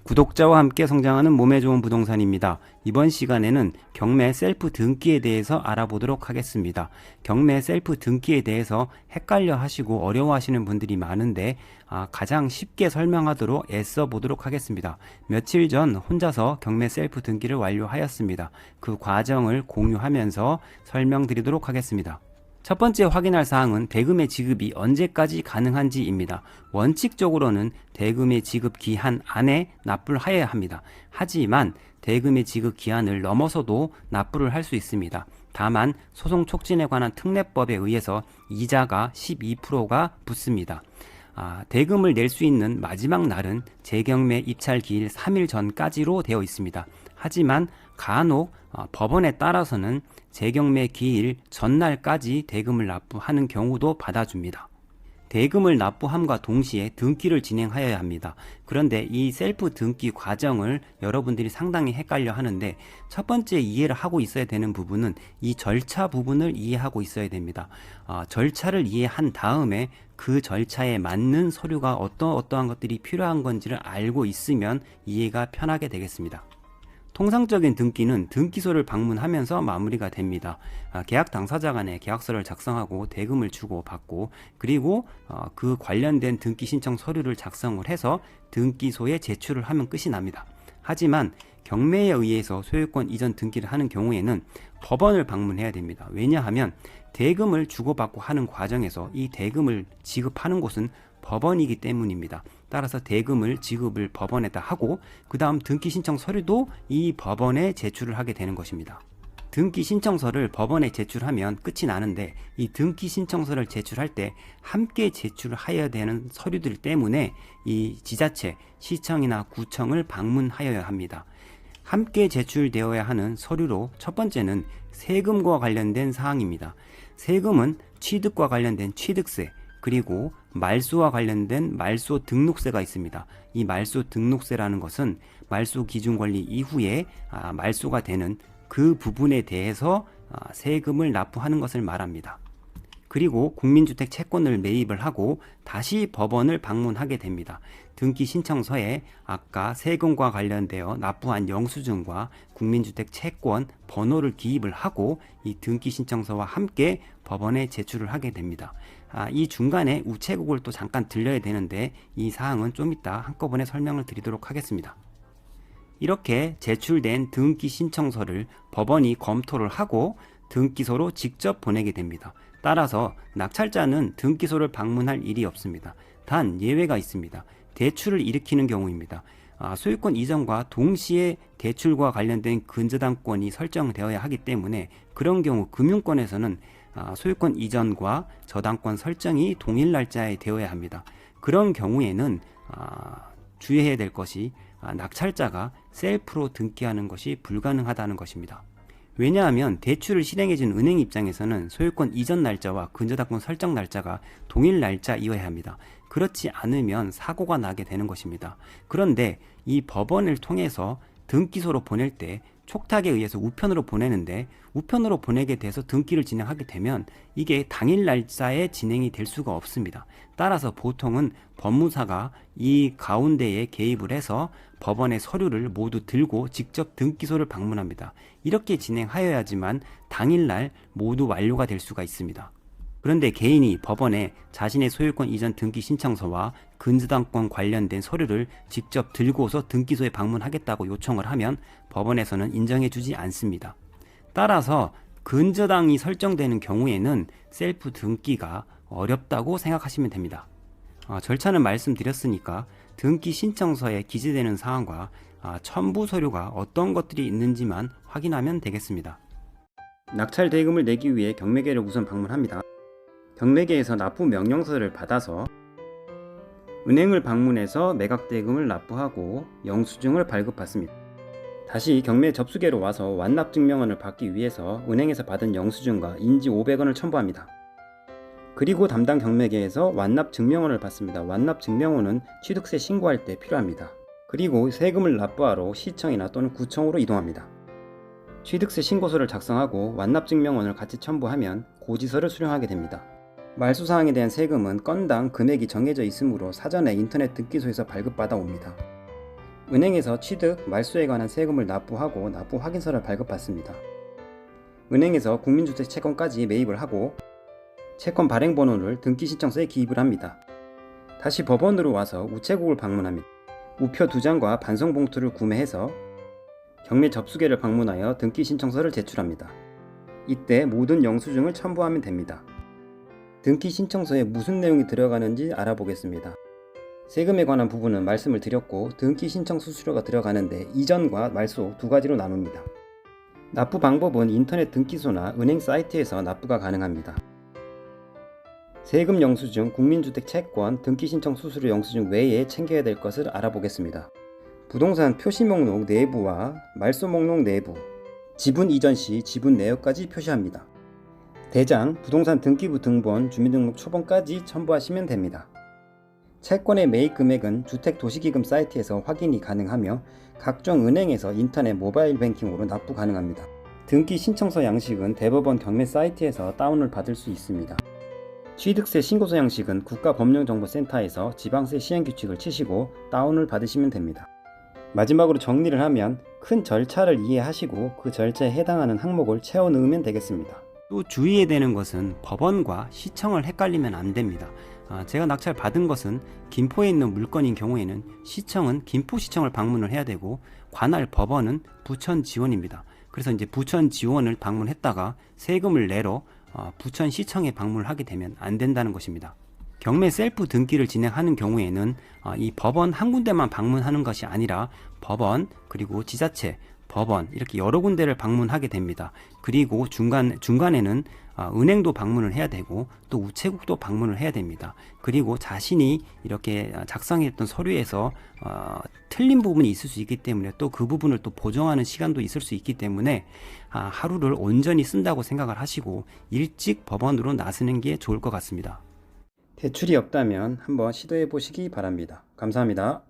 구독자와 함께 성장하는 몸에 좋은 부동산입니다. 이번 시간에는 경매 셀프 등기에 대해서 알아보도록 하겠습니다. 경매 셀프 등기에 대해서 헷갈려 하시고 어려워하시는 분들이 많은데 가장 쉽게 설명하도록 애써 보도록 하겠습니다. 며칠 전 혼자서 경매 셀프 등기를 완료하였습니다. 그 과정을 공유하면서 설명드리도록 하겠습니다. 첫 번째 확인할 사항은 대금의 지급이 언제까지 가능한지입니다. 원칙적으로는 대금의 지급 기한 안에 납부를 하여야 합니다. 하지만 대금의 지급 기한을 넘어서도 납부를 할 수 있습니다. 다만 소송 촉진에 관한 특례법에 의해서 이자가 12%가 붙습니다. 대금을 낼 수 있는 마지막 날은 재경매 입찰 기일 3일 전까지로 되어 있습니다. 하지만 간혹 법원에 따라서는 재경매 기일 전날까지 대금을 납부하는 경우도 받아줍니다. 대금을 납부함과 동시에 등기를 진행하여야 합니다. 그런데 이 셀프 등기 과정을 여러분들이 상당히 헷갈려 하는데 첫 번째 이해를 하고 있어야 되는 부분은 이 절차 부분을 이해하고 있어야 됩니다. 절차를 이해한 다음에 그 절차에 맞는 서류가 어떠한 것들이 필요한 건지를 알고 있으면 이해가 편하게 되겠습니다. 통상적인 등기는 등기소를 방문하면서 마무리가 됩니다. 계약 당사자 간에 계약서를 작성하고 대금을 주고 받고 그리고 그 관련된 등기 신청 서류를 작성을 해서 등기소에 제출을 하면 끝이 납니다. 하지만 경매에 의해서 소유권 이전 등기를 하는 경우에는 법원을 방문해야 됩니다. 왜냐하면 대금을 주고받고 하는 과정에서 이 대금을 지급하는 곳은 법원이기 때문입니다. 따라서 대금을 지급을 법원에다 하고 그 다음 등기 신청 서류도 이 법원에 제출을 하게 되는 것입니다. 등기 신청서를 법원에 제출하면 끝이 나는데 이 등기 신청서를 제출할 때 함께 제출하여야 되는 서류들 때문에 이 지자체, 시청이나 구청을 방문하여야 합니다. 함께 제출되어야 하는 서류로 첫 번째는 세금과 관련된 사항입니다. 세금은 취득과 관련된 취득세, 그리고 말소와 관련된 말소 등록세가 있습니다. 이 말소 등록세라는 것은 말소 기준 권리 이후에 말소가 되는 그 부분에 대해서 세금을 납부하는 것을 말합니다. 그리고 국민주택 채권을 매입을 하고 다시 법원을 방문하게 됩니다. 등기 신청서에 아까 세금과 관련되어 납부한 영수증과 국민주택 채권 번호를 기입을 하고 이 등기 신청서와 함께 법원에 제출을 하게 됩니다. 이 중간에 우체국을 또 잠깐 들려야 되는데 이 사항은 좀 이따 한꺼번에 설명을 드리도록 하겠습니다. 이렇게 제출된 등기 신청서를 법원이 검토를 하고 등기소로 직접 보내게 됩니다. 따라서 낙찰자는 등기소를 방문할 일이 없습니다. 단 예외가 있습니다. 대출을 일으키는 경우입니다. 소유권 이전과 동시에 대출과 관련된 근저당권이 설정되어야 하기 때문에 그런 경우 금융권에서는 소유권 이전과 저당권 설정이 동일 날짜에 되어야 합니다. 그런 경우에는 주의해야 될 것이 낙찰자가 셀프로 등기하는 것이 불가능하다는 것입니다. 왜냐하면 대출을 실행해준 은행 입장에서는 소유권 이전 날짜와 근저당권 설정 날짜가 동일 날짜이어야 합니다. 그렇지 않으면 사고가 나게 되는 것입니다. 그런데 이 법원을 통해서 등기소로 보낼 때 촉탁에 의해서 우편으로 보내는데 우편으로 보내게 돼서 등기를 진행하게 되면 이게 당일 날짜에 진행이 될 수가 없습니다. 따라서 보통은 법무사가 이 가운데에 개입을 해서 법원의 서류를 모두 들고 직접 등기소를 방문합니다. 이렇게 진행하여야지만 당일날 모두 완료가 될 수가 있습니다. 그런데 개인이 법원에 자신의 소유권 이전 등기 신청서와 근저당권 관련된 서류를 직접 들고서 등기소에 방문하겠다고 요청을 하면 법원에서는 인정해주지 않습니다. 따라서 근저당이 설정되는 경우에는 셀프 등기가 어렵다고 생각하시면 됩니다. 절차는 말씀드렸으니까 등기 신청서에 기재되는 사항과 첨부 서류가 어떤 것들이 있는지만 확인하면 되겠습니다. 낙찰 대금을 내기 위해 경매계를 우선 방문합니다. 경매계에서 납부 명령서를 받아서 은행을 방문해서 매각 대금을 납부하고 영수증을 발급받습니다. 다시 경매 접수계로 와서 완납 증명원을 받기 위해서 은행에서 받은 영수증과 인지 500원을 첨부합니다. 그리고 담당 경매계에서 완납 증명원을 받습니다. 완납 증명원은 취득세 신고할 때 필요합니다. 그리고 세금을 납부하러 시청이나 또는 구청으로 이동합니다. 취득세 신고서를 작성하고 완납 증명원을 같이 첨부하면 고지서를 수령하게 됩니다. 말소사항에 대한 세금은 건당 금액이 정해져 있으므로 사전에 인터넷 등기소에서 발급받아 옵니다. 은행에서 취득, 말소에 관한 세금을 납부하고 납부 확인서를 발급받습니다. 은행에서 국민주택 채권까지 매입을 하고 채권 발행 번호를 등기 신청서에 기입을 합니다. 다시 법원으로 와서 우체국을 방문합니다. 우표 2장과 반송 봉투를 구매해서 경매 접수계를 방문하여 등기 신청서를 제출합니다. 이때 모든 영수증을 첨부하면 됩니다. 등기 신청서에 무슨 내용이 들어가는지 알아보겠습니다. 세금에 관한 부분은 말씀을 드렸고 등기 신청 수수료가 들어가는데 이전과 말소 두 가지로 나눕니다. 납부 방법은 인터넷 등기소나 은행 사이트에서 납부가 가능합니다. 세금 영수증, 국민주택 채권, 등기 신청 수수료 영수증 외에 챙겨야 될 것을 알아보겠습니다. 부동산 표시 목록 내부와 말소 목록 내부, 지분 이전 시 지분 내역까지 표시합니다. 대장, 부동산 등기부 등본, 주민등록 초본까지 첨부하시면 됩니다. 채권의 매입 금액은 주택도시기금 사이트에서 확인이 가능하며 각종 은행에서 인터넷 모바일 뱅킹으로 납부 가능합니다. 등기 신청서 양식은 대법원 경매 사이트에서 다운을 받을 수 있습니다. 취득세 신고서 양식은 국가법령정보센터에서 지방세 시행규칙을 치시고 다운을 받으시면 됩니다. 마지막으로 정리를 하면 큰 절차를 이해하시고 그 절차에 해당하는 항목을 채워 넣으면 되겠습니다. 또 주의해야 되는 것은 법원과 시청을 헷갈리면 안 됩니다. 제가 낙찰 받은 것은 김포에 있는 물건인 경우에는 시청은 김포시청을 방문을 해야 되고 관할 법원은 부천지원입니다. 그래서 이제 부천지원을 방문했다가 세금을 내러 부천시청에 방문을 하게 되면 안 된다는 것입니다. 경매 셀프 등기를 진행하는 경우에는 이 법원 한 군데만 방문하는 것이 아니라 법원 그리고 지자체, 법원 이렇게 여러 군데를 방문하게 됩니다. 그리고 중간에는 은행도 방문을 해야 되고 또 우체국도 방문을 해야 됩니다. 그리고 자신이 이렇게 작성했던 서류에서 틀린 부분이 있을 수 있기 때문에 또 그 부분을 또 보정하는 시간도 있을 수 있기 때문에 하루를 온전히 쓴다고 생각을 하시고 일찍 법원으로 나서는 게 좋을 것 같습니다. 대출이 없다면 한번 시도해 보시기 바랍니다. 감사합니다.